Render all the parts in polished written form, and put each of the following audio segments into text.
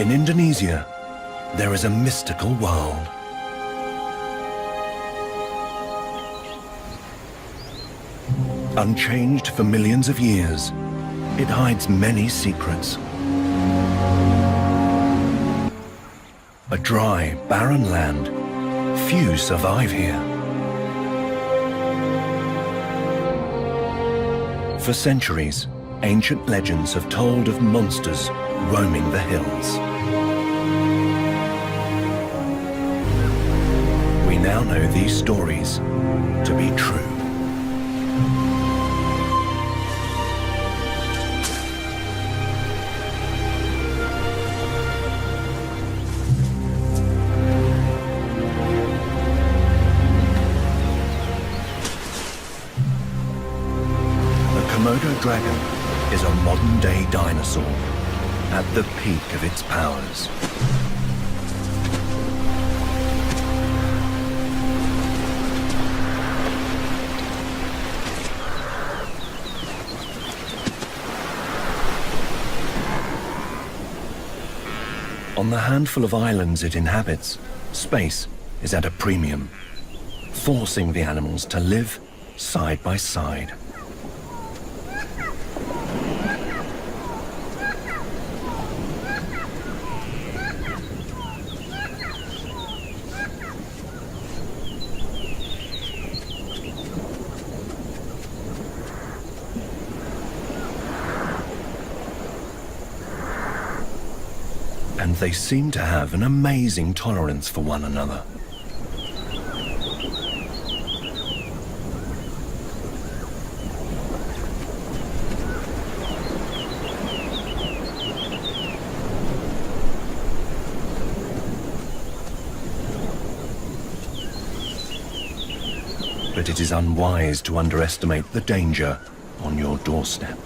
In Indonesia, there is a mystical world. Unchanged for millions of years, it hides many secrets. A dry, barren land, few survive here. For centuries, ancient legends have told of monsters roaming the hills. We now know these stories to be true. Komodo dragon is a modern-day dinosaur at the peak of its powers. On the handful of islands it inhabits, space is at a premium, forcing the animals to live side by side. And they seem to have an amazing tolerance for one another. But it is unwise to underestimate the danger on your doorstep.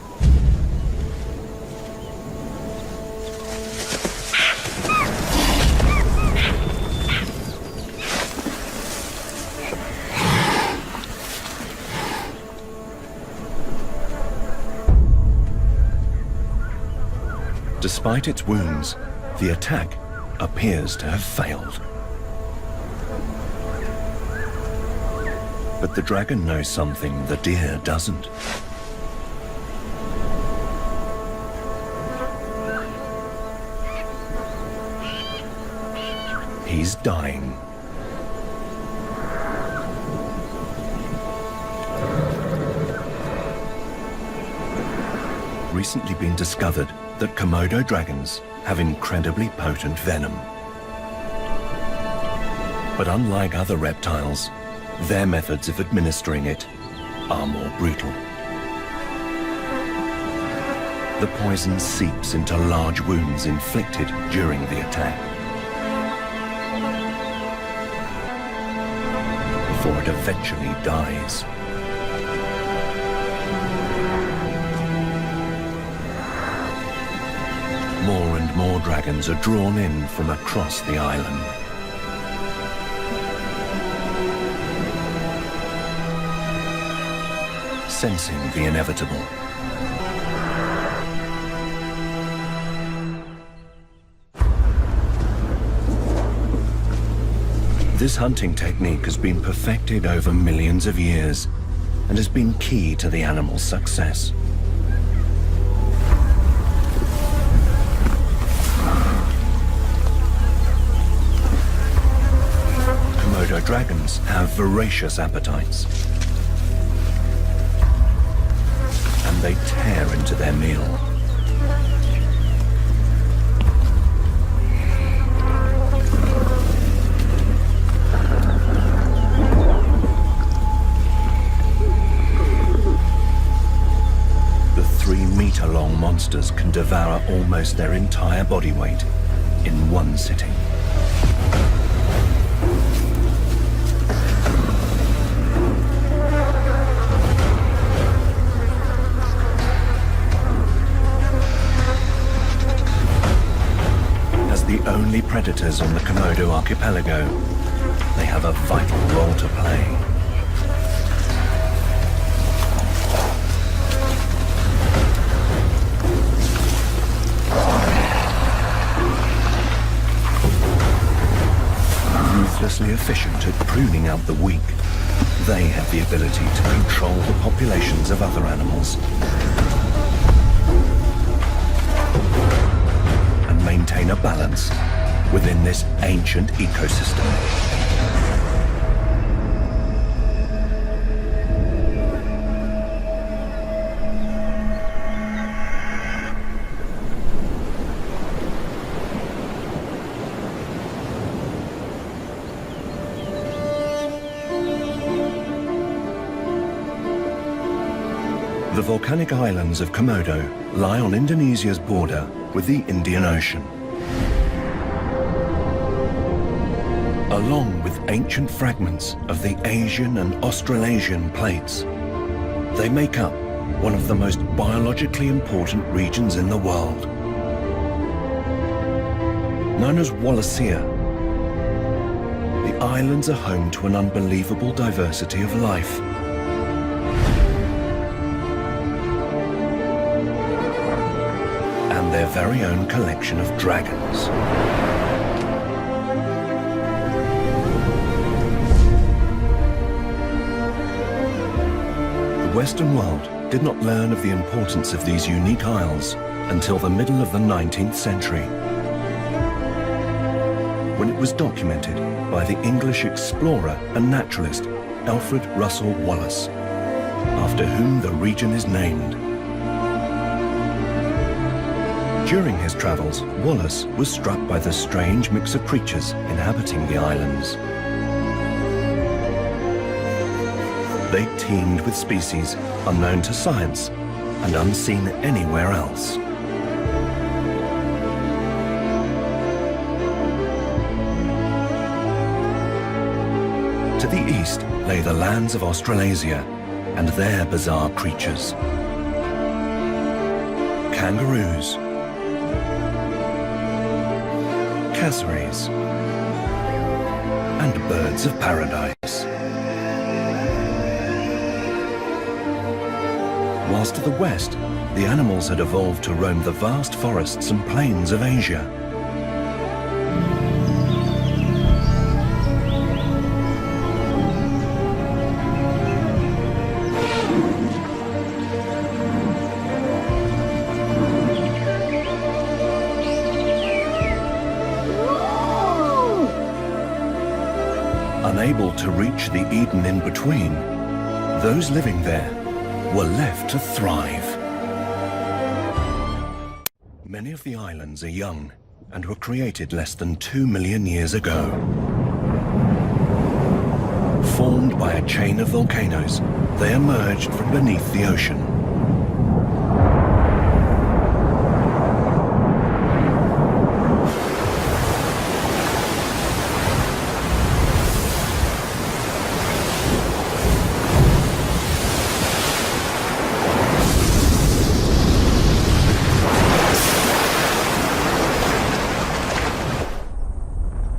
Despite its wounds, the attack appears to have failed. But the dragon knows something the deer doesn't. He's dying. Recently been discovered that Komodo dragons have incredibly potent venom. But unlike other reptiles, their methods of administering it are more brutal. The poison seeps into large wounds inflicted during the attack, before it eventually dies. More and more dragons are drawn in from across the island. Sensing the inevitable. This hunting technique has been perfected over millions of years and has been key to the animal's success. Komodo dragons have voracious appetites, and they tear into their meal. The 3-meter-long monsters can devour almost their entire body weight in one sitting. The only predators on the Komodo archipelago, they have a vital role to play. relentlessly efficient at pruning out the weak. They have the ability to control the populations of other animals and maintain a balance within this ancient ecosystem. The volcanic islands of Komodo lie on Indonesia's border with the Indian Ocean. Along with ancient fragments of the Asian and Australasian plates, they make up one of the most biologically important regions in the world. Known as Wallacea, the islands are home to an unbelievable diversity of life. And their very own collection of dragons. The Western world did not learn of the importance of these unique isles until the middle of the 19th century, when it was documented by the English explorer and naturalist Alfred Russel Wallace, after whom the region is named. During his travels, Wallace was struck by the strange mix of creatures inhabiting the islands. They teemed with species unknown to science and unseen anywhere else. To the east lay the lands of Australasia and their bizarre creatures. Kangaroos, cassowaries, and birds of paradise. Whilst to the west, the animals had evolved to roam the vast forests and plains of Asia. Unable to reach the Eden in between, those living there were left to thrive. Many of the islands are young and were created less than 2 million years ago. Formed by a chain of volcanoes, they emerged from beneath the ocean.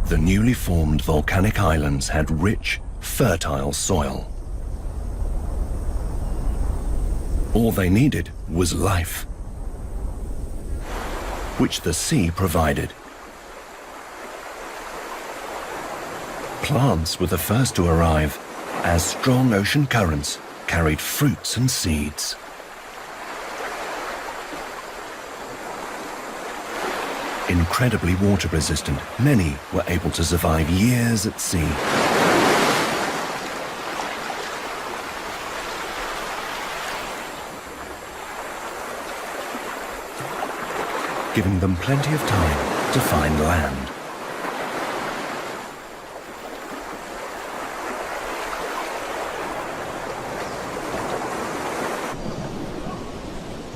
The newly formed volcanic islands had rich, fertile soil. All they needed was life, which the sea provided. Plants were the first to arrive, as strong ocean currents carried fruits and seeds. Incredibly water resistant, many were able to survive years at sea. Giving them plenty of time to find land.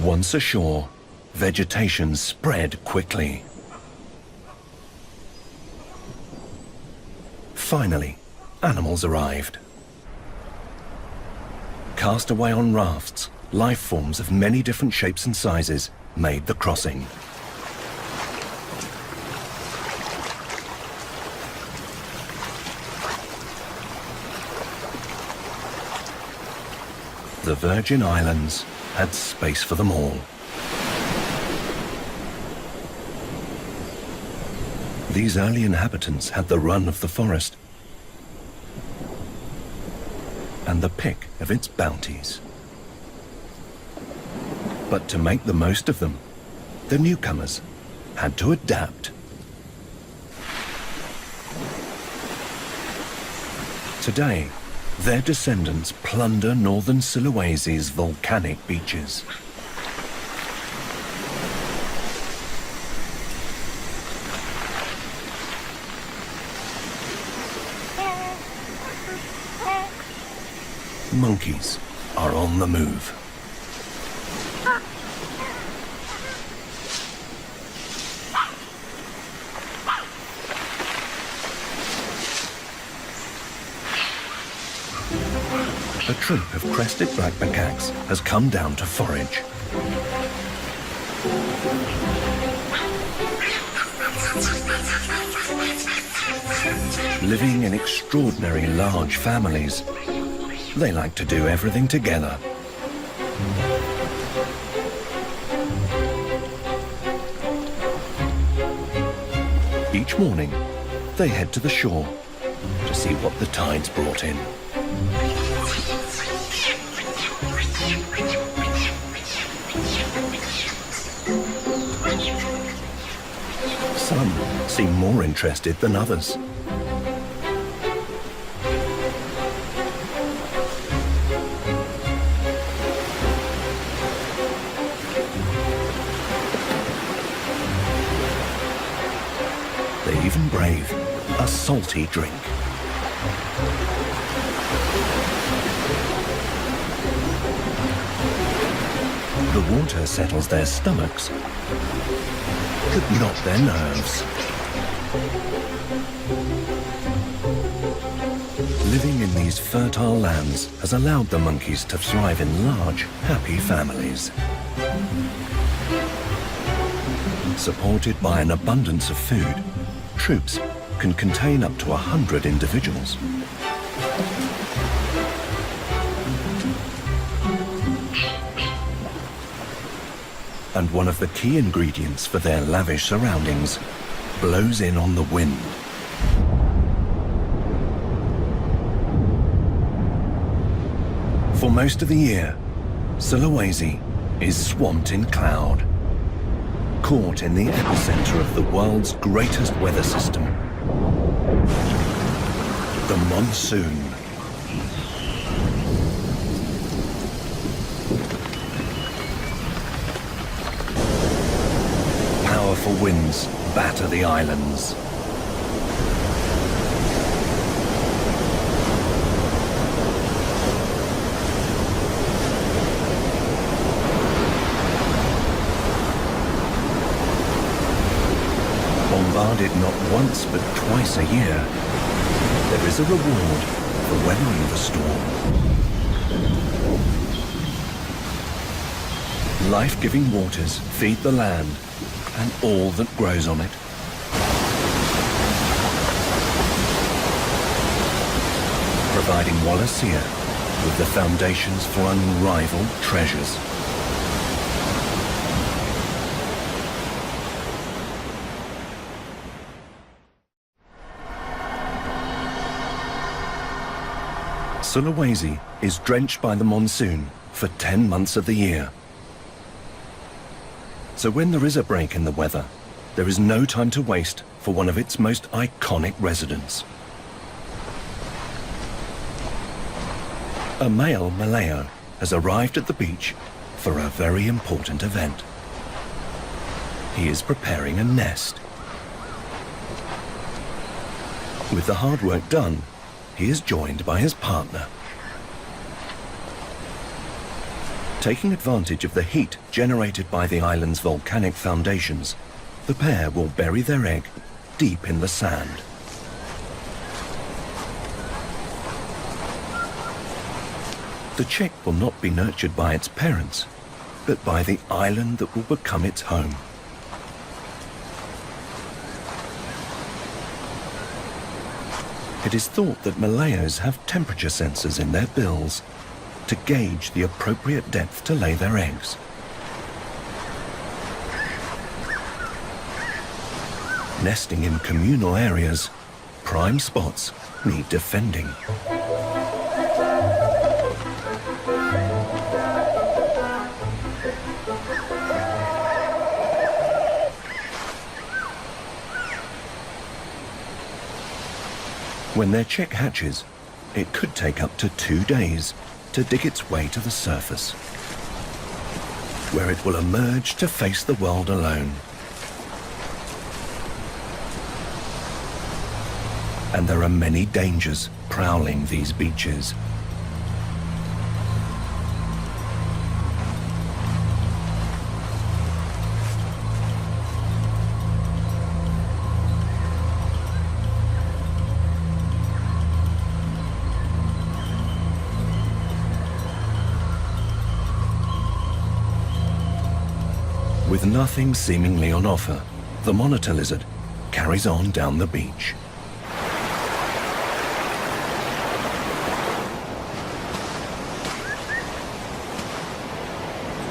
Once ashore, vegetation spread quickly. Finally, animals arrived. Cast away on rafts, life forms of many different shapes and sizes made the crossing. The Virgin Islands had space for them all. These early inhabitants had the run of the forest and the pick of its bounties. But to make the most of them, the newcomers had to adapt. Today, their descendants plunder northern Sulawesi's volcanic beaches. Monkeys are on the move. A troop of crested black macaques has come down to forage. Living in extraordinary large families, they like to do everything together. Each morning, they head to the shore to see what the tide's brought in. Some seem more interested than others. They even brave a salty drink. The water settles their stomachs, but not their nerves. Living in these fertile lands has allowed the monkeys to thrive in large, happy families. Supported by an abundance of food, troops can contain up to 100 individuals. And one of the key ingredients for their lavish surroundings blows in on the wind. For most of the year, Sulawesi is swamped in cloud, caught in the epicenter of the world's greatest weather system, the monsoon. Powerful winds batter the islands. Bombarded not once but twice a year, there is a reward for weathering the storm. Life-giving waters feed the land and all that grows on it. Providing Wallacea with the foundations for unrivaled treasures. Sulawesi is drenched by the monsoon for 10 months of the year. So when there is a break in the weather, there is no time to waste for one of its most iconic residents. A male Malayo has arrived at the beach for a very important event. He is preparing a nest. With the hard work done, he is joined by his partner. Taking advantage of the heat generated by the island's volcanic foundations, the pair will bury their egg deep in the sand. The chick will not be nurtured by its parents, but by the island that will become its home. It is thought that Malayos have temperature sensors in their bills to gauge the appropriate depth to lay their eggs. Nesting in communal areas, prime spots need defending. When their chick hatches, it could take up to 2 days to dig its way to the surface, where it will emerge to face the world alone. And there are many dangers prowling these beaches. With nothing seemingly on offer, the monitor lizard carries on down the beach.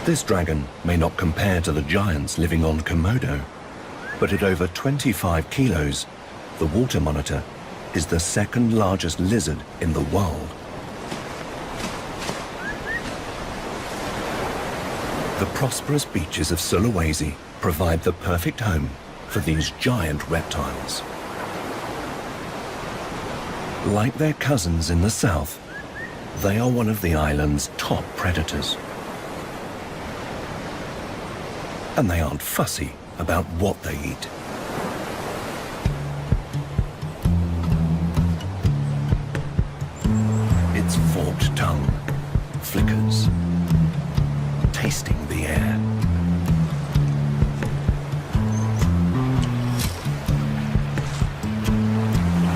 This dragon may not compare to the giants living on Komodo, but at over 25 kilos, the water monitor is the second largest lizard in the world. The prosperous beaches of Sulawesi provide the perfect home for these giant reptiles. Like their cousins in the south, they are one of the island's top predators. And they aren't fussy about what they eat. Its forked tongue flickers, tasting the air.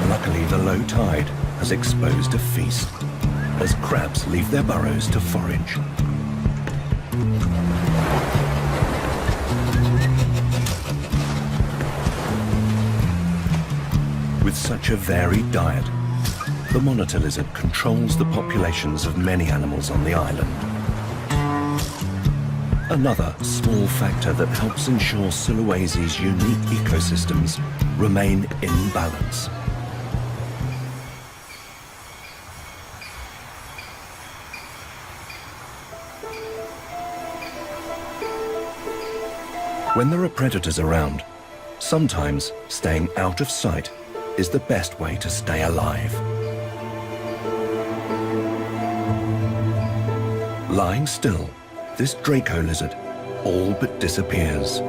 Luckily, the low tide has exposed a feast as crabs leave their burrows to forage. With such a varied diet, the monitor lizard controls the populations of many animals on the island. Another small factor that helps ensure Sulawesi's unique ecosystems remain in balance. When there are predators around, sometimes staying out of sight is the best way to stay alive. Lying still, this Draco lizard all but disappears.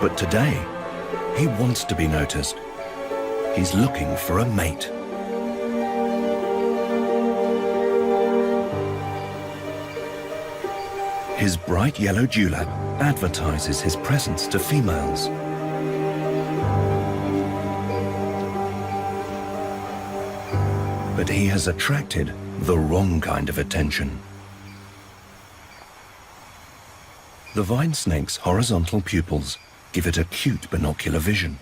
But today, he wants to be noticed. He's looking for a mate. His bright yellow dewlap advertises his presence to females. But he has attracted the wrong kind of attention. The vine snake's horizontal pupils give it acute binocular vision,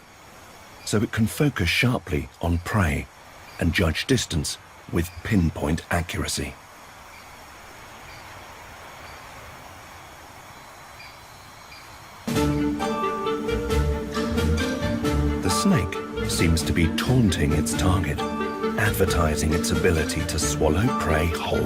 so it can focus sharply on prey and judge distance with pinpoint accuracy. The snake seems to be taunting its target, advertising its ability to swallow prey whole.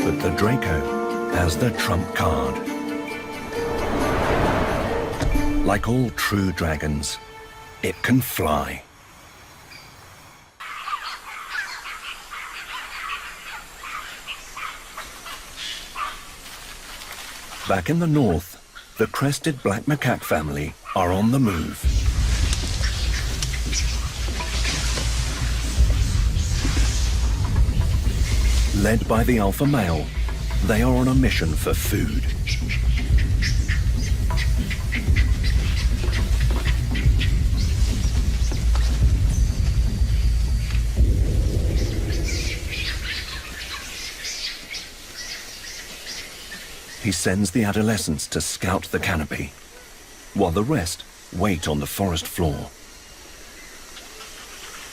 But the Draco has the trump card. Like all true dragons, it can fly. Back in the north, the crested black macaque family are on the move. Led by the alpha male, they are on a mission for food. He sends the adolescents to scout the canopy, while the rest wait on the forest floor.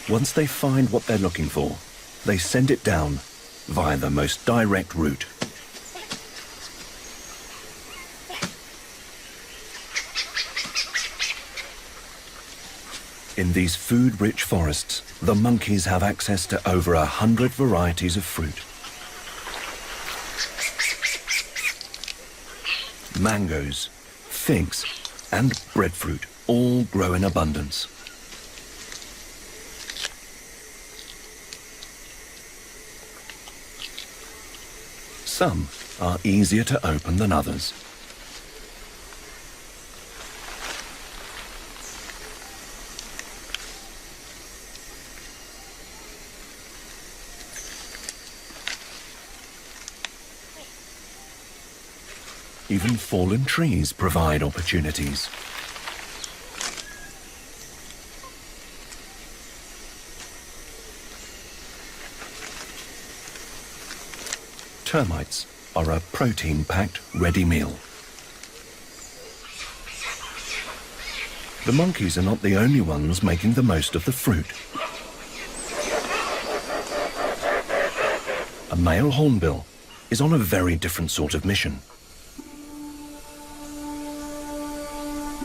Once they find what they're looking for, they send it down via the most direct route. In these food-rich forests, the monkeys have access to over 100 varieties of fruit. Mangoes, figs, and breadfruit all grow in abundance. Some are easier to open than others. Even fallen trees provide opportunities. Termites are a protein-packed ready meal. The monkeys are not the only ones making the most of the fruit. A male hornbill is on a very different sort of mission.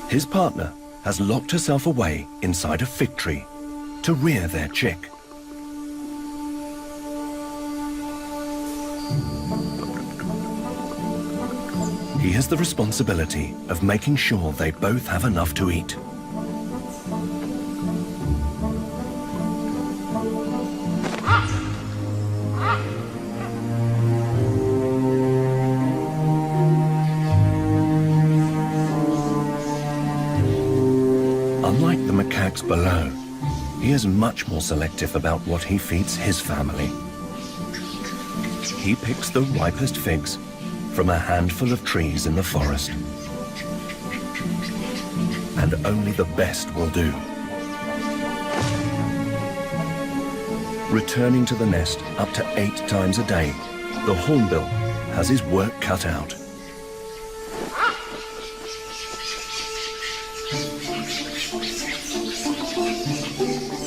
His partner has locked herself away inside a fig tree to rear their chick. He has the responsibility of making sure they both have enough to eat. Unlike the macaques below, he is much more selective about what he feeds his family. He picks the ripest figs from a handful of trees in the forest. And only the best will do. Returning to the nest up to 8 times a day, the hornbill has his work cut out.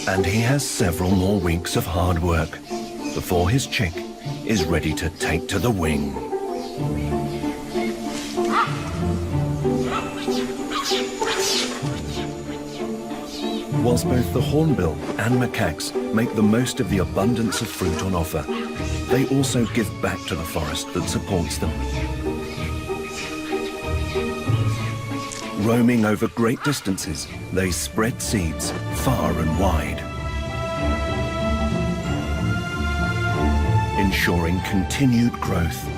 And he has several more weeks of hard work before his chick is ready to take to the wing. Whilst both the hornbill and macaques make the most of the abundance of fruit on offer, they also give back to the forest that supports them. Roaming over great distances, they spread seeds far and wide, ensuring continued growth.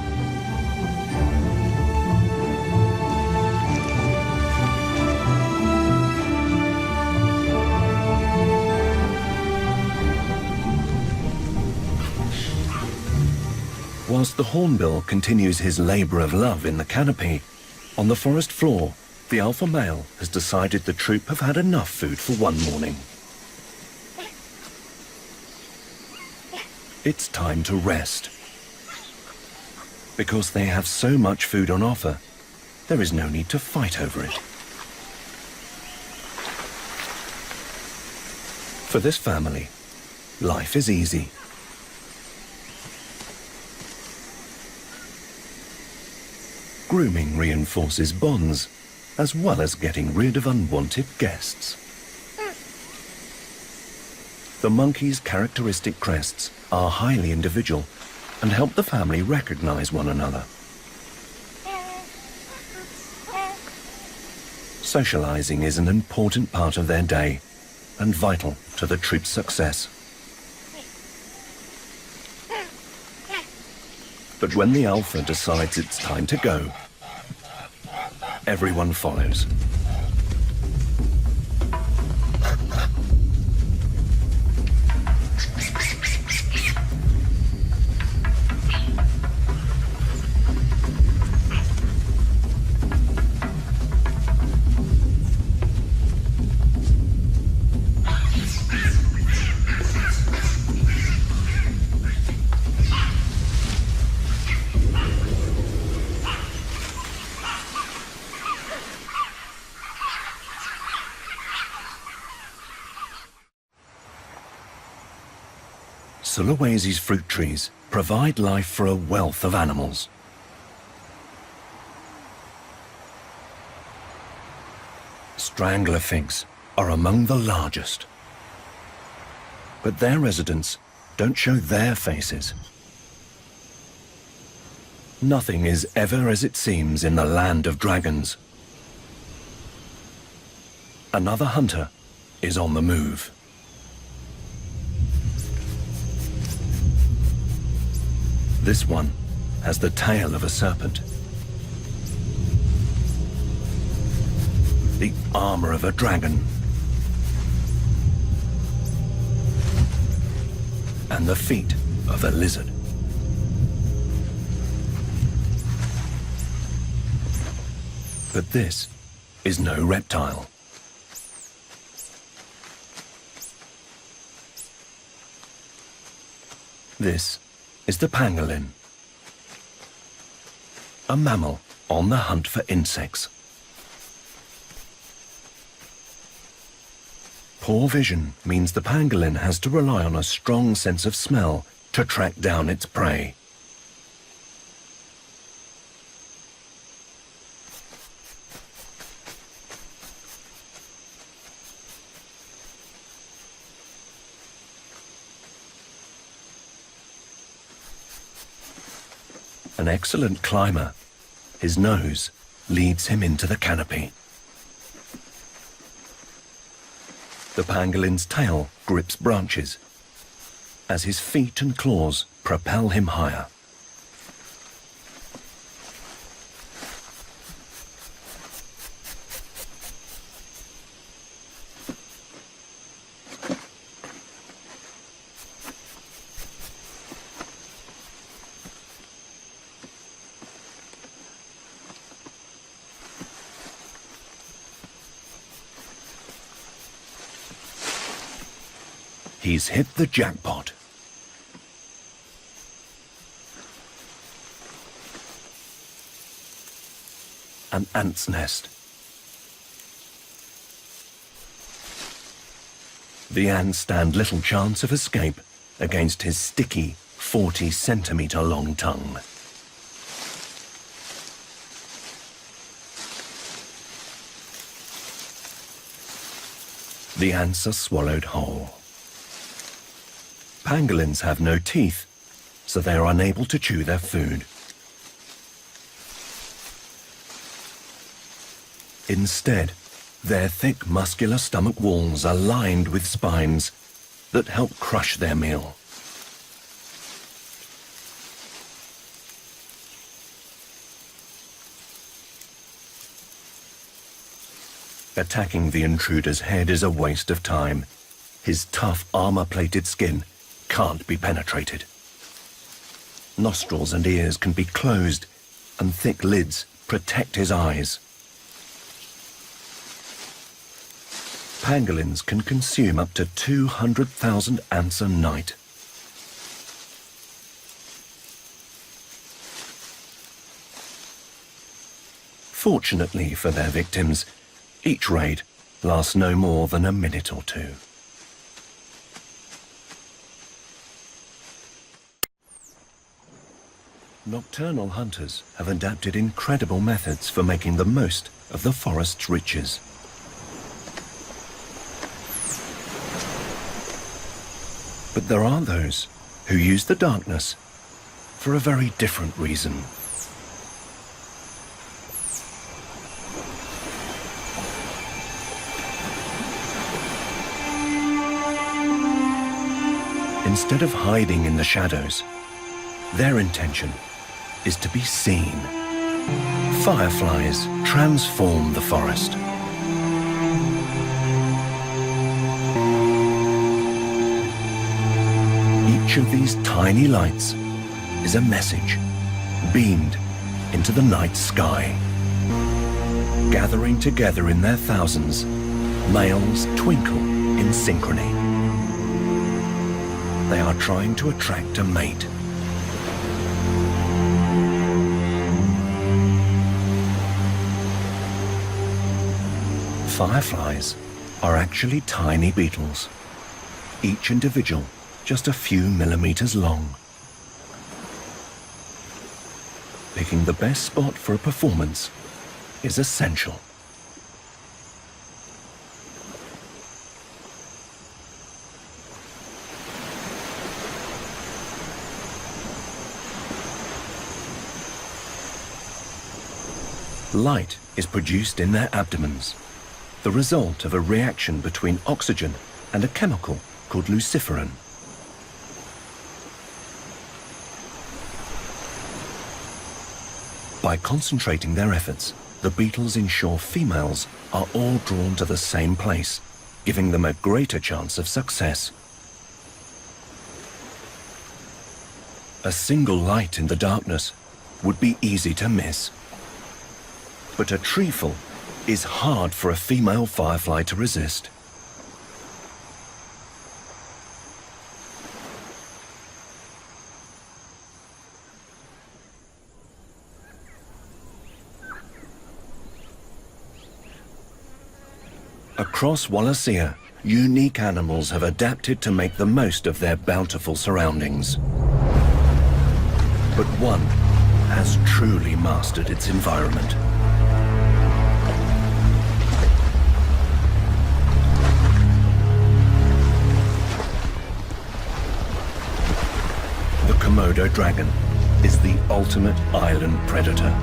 Whilst the hornbill continues his labour of love in the canopy, on the forest floor, the alpha male has decided the troop have had enough food for one morning. It's time to rest. Because they have so much food on offer, there is no need to fight over it. For this family, life is easy. Grooming reinforces bonds, as well as getting rid of unwanted guests. The monkey's characteristic crests are highly individual and help the family recognize one another. Socializing is an important part of their day and vital to the troop's success. But when the alpha decides it's time to go, everyone follows. Sulawesi's fruit trees provide life for a wealth of animals. Strangler figs are among the largest. But their residents don't show their faces. Nothing is ever as it seems in the land of dragons. Another hunter is on the move. This one has the tail of a serpent, the armor of a dragon, and the feet of a lizard. But this is no reptile. This is the pangolin, a mammal on the hunt for insects. Poor vision means the pangolin has to rely on a strong sense of smell to track down its prey. An excellent climber, his nose leads him into the canopy. The pangolin's tail grips branches as his feet and claws propel him higher. He's hit the jackpot. An ant's nest. The ants stand little chance of escape against his sticky 40-centimeter long tongue. The ants are swallowed whole. Pangolins have no teeth, so they are unable to chew their food. Instead, their thick muscular stomach walls are lined with spines that help crush their meal. Attacking the intruder's head is a waste of time. His tough armor-plated skin can't be penetrated. Nostrils and ears can be closed, and thick lids protect his eyes. Pangolins can consume up to 200,000 ants a night. Fortunately for their victims, each raid lasts no more than a minute or two. Nocturnal hunters have adapted incredible methods for making the most of the forest's riches. But there are those who use the darkness for a very different reason. Instead of hiding in the shadows, their intention is to be seen. Fireflies transform the forest. Each of these tiny lights is a message beamed into the night sky. Gathering together in their thousands, males twinkle in synchrony. They are trying to attract a mate. Fireflies are actually tiny beetles, each individual just a few millimeters long. Picking the best spot for a performance is essential. Light is produced in their abdomens, the result of a reaction between oxygen and a chemical called luciferin. By concentrating their efforts, the beetles ensure females are all drawn to the same place, giving them a greater chance of success. A single light in the darkness would be easy to miss. But a trefoil is hard for a female firefly to resist. Across Wallacea, unique animals have adapted to make the most of their bountiful surroundings. But one has truly mastered its environment. The Komodo dragon is the ultimate island predator.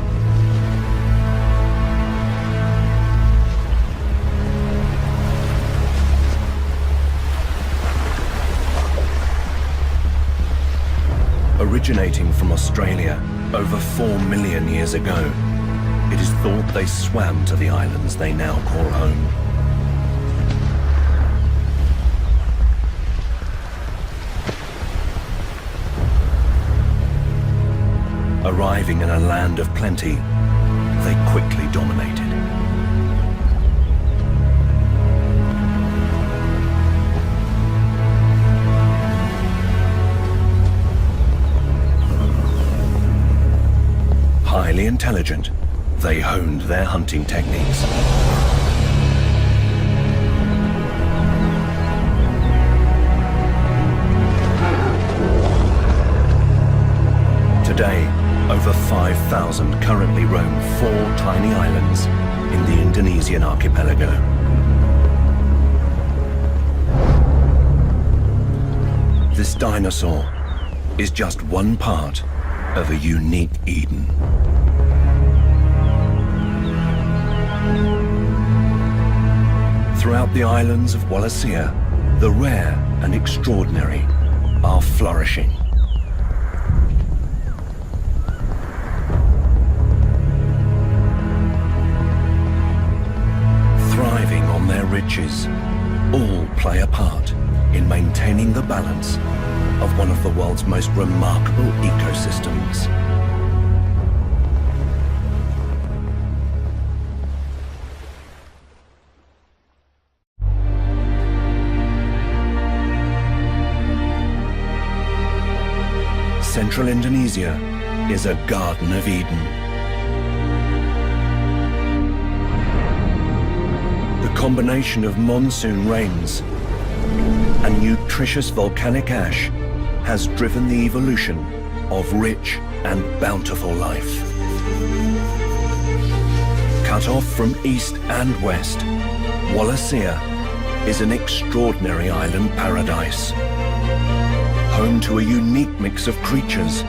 Originating from Australia over 4 million years ago, it is thought they swam to the islands they now call home. Arriving in a land of plenty, they quickly dominated. Highly intelligent, they honed their hunting techniques. Today, over 5,000 currently roam 4 tiny islands in the Indonesian archipelago. This dinosaur is just one part of a unique Eden. Throughout the islands of Wallacea, the rare and extraordinary are flourishing. Thriving on their riches, all play a part in maintaining the balance of one of the world's most remarkable ecosystems. Central Indonesia is a Garden of Eden. The combination of monsoon rains and nutritious volcanic ash has driven the evolution of rich and bountiful life. Cut off from east and west, Wallacea is an extraordinary island paradise, home to a unique mix of creatures